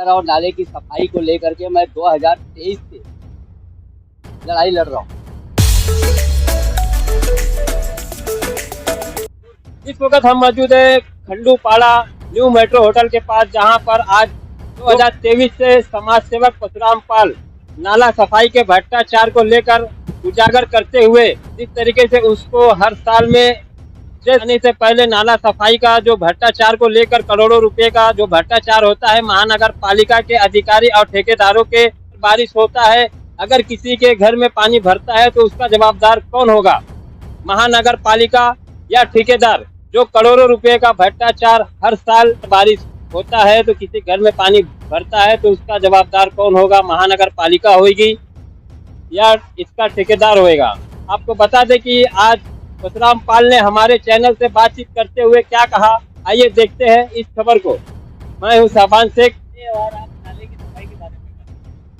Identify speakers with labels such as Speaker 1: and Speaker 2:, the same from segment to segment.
Speaker 1: Gutter और नाले की सफाई को लेकर के मैं 2023 से लड़ाई लड़ रहा हूँ।
Speaker 2: इस वक्त हम मौजूद है खंडूपाड़ा न्यू मेट्रो होटल के पास, जहां पर आज 2023 से समाज सेवक परशुराम पाल नाला सफाई के भ्रष्टाचार को लेकर उजागर करते हुए जिस तरीके से उसको हर साल में आने से पहले नाला सफाई का जो भ्रष्टाचार को लेकर करोड़ों रुपए का जो भ्रष्टाचार होता है महानगर पालिका के अधिकारी और ठेकेदारों के, बारिश होता है अगर किसी के घर में पानी भरता है तो उसका जवाबदार कौन होगा, महानगर पालिका या ठेकेदार? जो करोड़ों रुपए का भ्रष्टाचार हर साल बारिश होता है तो किसी घर में पानी भरता है तो उसका जवाबदार कौन होगा, महानगर पालिका होगी या इसका ठेकेदार होएगा? आपको बता दें कि आज परशुराम पाल ने हमारे चैनल से बातचीत करते हुए क्या कहा, आइए देखते हैं इस खबर को। मैं हूं शाबान शेख और आप नाले की सफाई के बारे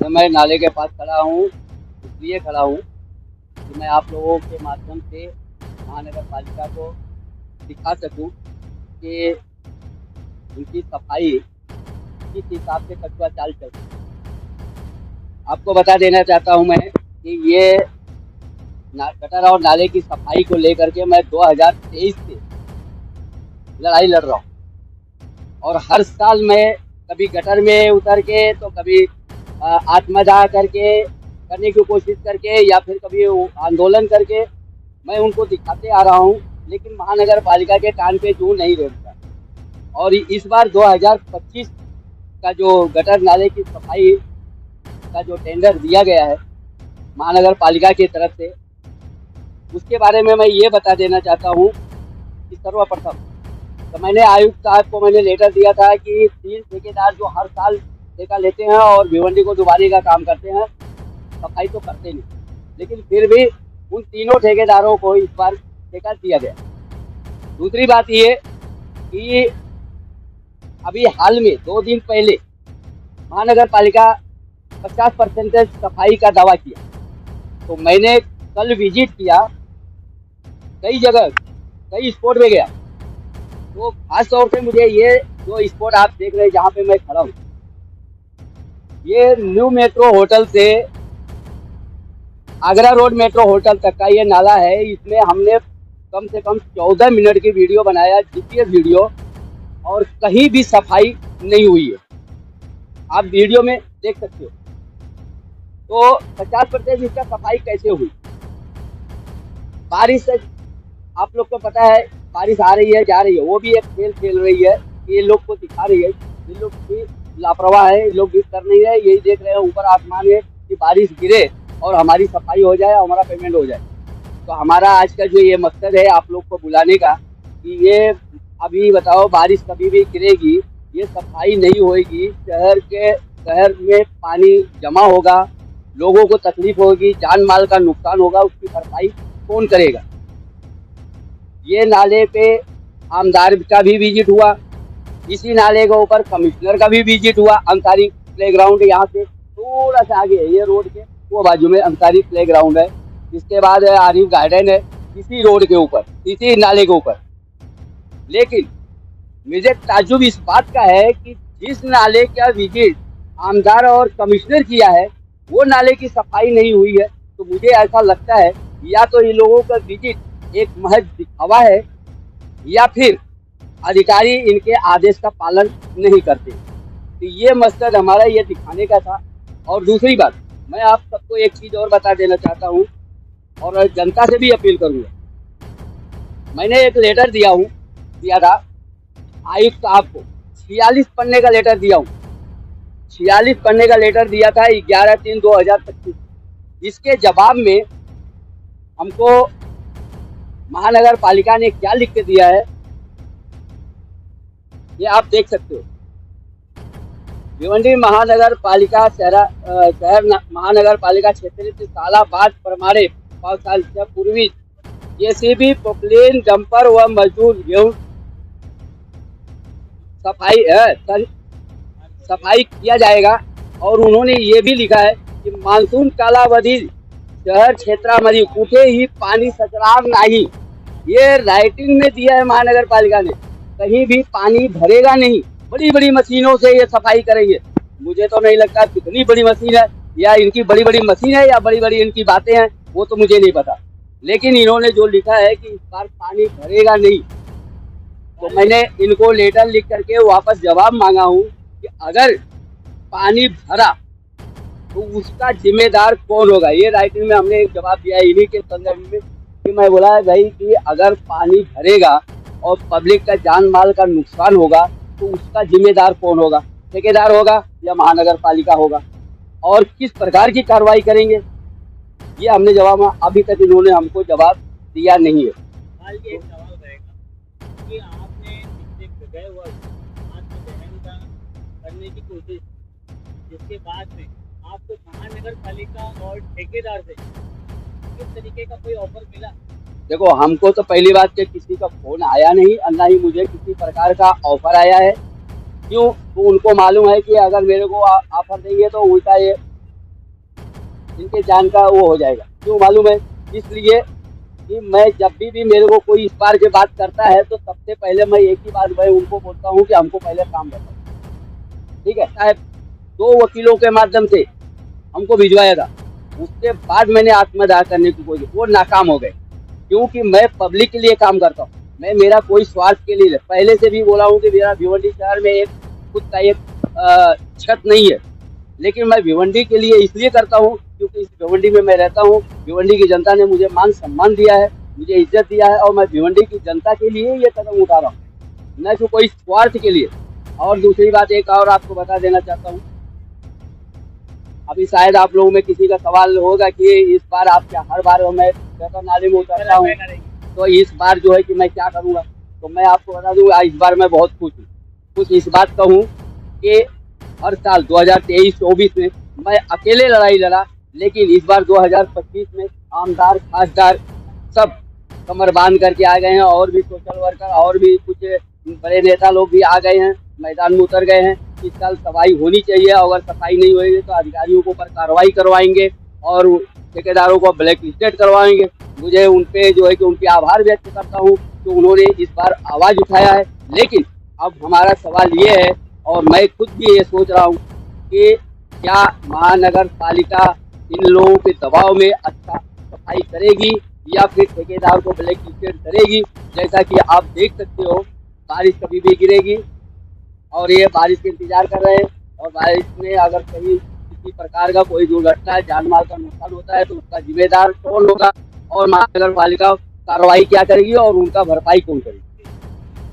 Speaker 2: में।
Speaker 1: मैं नाले के पास खड़ा हूँ, इसलिए खड़ा हूँ कि मैं आप लोगों के माध्यम से महानगर पालिका को दिखा सकूं कि उनकी सफाई किस हिसाब से कचरा चाल चल रही है। आपको बता देना चाहता हूं मैं कि ये गटर और नाले की सफाई को लेकर के मैं 2023 से लड़ाई लड़ रहा हूँ और हर साल मैं कभी गटर में उतर के तो कभी आत्मदाह करने की कोशिश करके या फिर कभी आंदोलन करके मैं उनको दिखाते आ रहा हूँ, लेकिन महानगर पालिका के कान पे जूं नहीं रेंगता। और इस बार 2025 का जो गटर नाले की सफाई का जो टेंडर दिया गया है महानगर पालिका की तरफ से, उसके बारे में मैं ये बता देना चाहता हूँ कि सर्वप्रथम तो मैंने आयुक्त साहब को मैंने लेटर दिया था कि 3 ठेकेदार जो हर साल ठेका लेते हैं और भिवंडी को डुबाने का काम करते हैं, सफाई तो करते नहीं, लेकिन फिर भी उन तीनों ठेकेदारों को इस बार ठेका दिया गया। दूसरी बात ये कि अभी हाल में 2 दिन पहले महानगर पालिका 50% सफाई का दावा किया, तो मैंने कल विजिट किया, कई जगह कई स्पॉट में गया, तो खास तौर से मुझे ये जो स्पॉट आप देख रहे हैं जहाँ पे मैं खड़ा हूँ, ये न्यू मेट्रो होटल से आगरा रोड मेट्रो होटल तक का ये नाला है। इसमें हमने कम से कम 14 मिनट की वीडियो बनाया, जीपीएस वीडियो, और कहीं भी सफाई नहीं हुई है। आप वीडियो में देख सकते हो। तो 50% इसका सफाई कैसे हुई? बारिश से आप लोग को पता है, बारिश आ रही है जा रही है, वो भी एक खेल खेल रही है, ये लोग को दिखा रही है, ये लोग भी लापरवाह है, ये लोग भी कर नहीं है, यही देख रहे हैं ऊपर आसमान है कि बारिश गिरे और हमारी सफाई हो जाए, हमारा पेमेंट हो जाए। तो हमारा आज का जो ये मकसद है आप लोग को बुलाने का कि ये अभी बताओ बारिश कभी भी गिरेगी, ये सफाई नहीं होगी, शहर में पानी जमा होगा, लोगों को तकलीफ होगी, जान माल का नुकसान होगा, उसकी भरपाई कौन करेगा? ये नाले पे आमदार का भी विजिट हुआ, इसी नाले के ऊपर कमिश्नर का भी विजिट हुआ। अंसारी प्लेग्राउंड यहाँ से थोड़ा सा आगे है, ये रोड के वो बाजू में अंसारी प्लेग्राउंड है, इसके बाद आरिफ गार्डन है, इसी रोड के ऊपर, इसी नाले के ऊपर। लेकिन मुझे ताज्जुब इस बात का है कि जिस नाले का विजिट आमदार और कमिश्नर किया है वो नाले की सफाई नहीं हुई है। तो मुझे ऐसा लगता है या तो इन लोगों का विजिट एक महज दिखावा है या फिर अधिकारी इनके आदेश का पालन नहीं करते। तो ये मकसद हमारा ये दिखाने का था। और दूसरी बात, मैं आप सबको एक चीज़ और बता देना चाहता हूँ और जनता से भी अपील करूँगा। मैंने एक लेटर दिया था आयुक्त साहब को, 46 पन्ने का लेटर दिया हूँ, 46 पन्ने का लेटर दिया था 11/3/2025। इसके जवाब में हमको महानगर पालिका ने क्या लिख के दिया है ये आप देख सकते हो। भिवंडी महानगर पालिका शहर महानगर पालिका क्षेत्र से साला बाद प्रमाणे पावसाळ्याच्या पूर्वी जेसीबी, पोकलेन, डंपर व मजदूर घेऊन सफाई किया जाएगा। और उन्होंने ये भी लिखा है की मान्सून कालावधी शहर क्षेत्रामध्ये कुठेही पाणी साचणार नाही। ये राइटिंग में दिया है महानगर पालिका ने, कहीं भी पानी भरेगा नहीं, बड़ी बड़ी मशीनों से ये सफाई करेंगे। मुझे तो नहीं लगता कितनी बड़ी मशीन है, या इनकी बड़ी बड़ी मशीन है, या बड़ी बड़ी इनकी बातें हैं, वो तो मुझे नहीं पता। लेकिन इन्होंने जो लिखा है कि इस बार पानी भरेगा नहीं, तो मैंने इनको लेटर लिख करके वापस जवाब मांगा हूँ कि अगर पानी भरा तो उसका जिम्मेदार कौन होगा। ये राइटिंग में हमने एक जवाब दिया है इन्हीं के संदर्भ में, कि मैं बोला है भाई कि अगर पानी भरेगा और पब्लिक का जान माल का नुकसान होगा तो उसका जिम्मेदार कौन होगा, ठेकेदार होगा या महानगर पालिका होगा, और किस प्रकार की कार्रवाई करेंगे, ये हमने जवाब, अभी तक इन्होंने हमको जवाब दिया नहीं है।
Speaker 2: हाल ये एक सवाल रहेगा कि आपने पिछले गए वर्ष आत्मदहन का करने की कोशिश, जिसके बाद में आपको महानगर पालिका और ठेकेदार से किस तरीके का कोई ऑफर मिला?
Speaker 1: देखो, हमको तो पहली बात कि किसी का फोन आया नहीं और ना ही मुझे किसी प्रकार का ऑफर आया है। क्यों? तो उनको मालूम है कि अगर मेरे को ऑफर देंगे तो उल्टा ये इनके जान का वो हो जाएगा। क्यों मालूम है? इसलिए कि मैं जब भी मेरे को कोई इस बार की बात करता है तो सबसे पहले मैं एक ही बात मैं उनको बोलता हूँ कि हमको पहले काम बताओ, ठीक है साहब। 2 वकीलों के माध्यम से हमको भिजवाया था, उसके बाद मैंने आत्मदाह करने की कोशिश, वो नाकाम हो गए। क्योंकि मैं पब्लिक के लिए काम करता हूँ, मैं मेरा कोई स्वार्थ के लिए, पहले से भी बोला हूँ कि मेरा भिवंडी शहर में एक खुद का एक छत नहीं है, लेकिन मैं भिवंडी के लिए इसलिए करता हूँ क्योंकि इस भिवंडी में मैं रहता हूँ। भिवंडी की जनता ने मुझे मान सम्मान दिया है, मुझे इज्जत दिया है, और मैं भिवंडी की जनता के लिए ये कदम उठा रहा हूँ, न कि कोई स्वार्थ के लिए। और दूसरी बात एक और आपको बता देना चाहता हूँ, अभी शायद आप लोगों में किसी का सवाल होगा कि इस बार आप क्या, हर बार मैं गटर नाले में उतरता हूँ तो इस बार जो है कि मैं क्या करूँगा। तो मैं आपको बता दूँ इस बार मैं बहुत खुश हूँ। कुछ इस बात का हूँ कि हर साल 2023-24 में मैं अकेले लड़ाई लड़ा, लेकिन इस बार 2025 में आमदार खासदार सब कमर बांध करके आ गए हैं, और भी सोशल वर्कर और भी कुछ बड़े नेता लोग भी आ गए हैं, मैदान में उतर गए हैं। इस साल सफाई होनी चाहिए, अगर सफाई नहीं होगी तो अधिकारियों के ऊपर कार्रवाई करवाएंगे और ठेकेदारों को ब्लैक लिस्टेड करवाएंगे। मुझे उन पे जो है कि उनके आभार व्यक्त करता हूँ कि उन्होंने इस बार आवाज़ उठाया है। लेकिन अब हमारा सवाल ये है, और मैं खुद भी ये सोच रहा हूँ कि क्या महानगर पालिका इन लोगों के दबाव में अच्छा सफाई करेगी या फिर ठेकेदार को ब्लैक लिस्टेड करेगी। जैसा कि आप देख सकते हो बारिश कभी भी गिरेगी, और ये बारिश का इंतजार कर रहे हैं, और बारिश में अगर कहीं किसी प्रकार का कोई दुर्घटना, जान माल का नुकसान होता है तो उसका जिम्मेदार कौन होगा, और महानगर पालिका कार्रवाई क्या करेगी और उनका भरपाई कौन करेगी।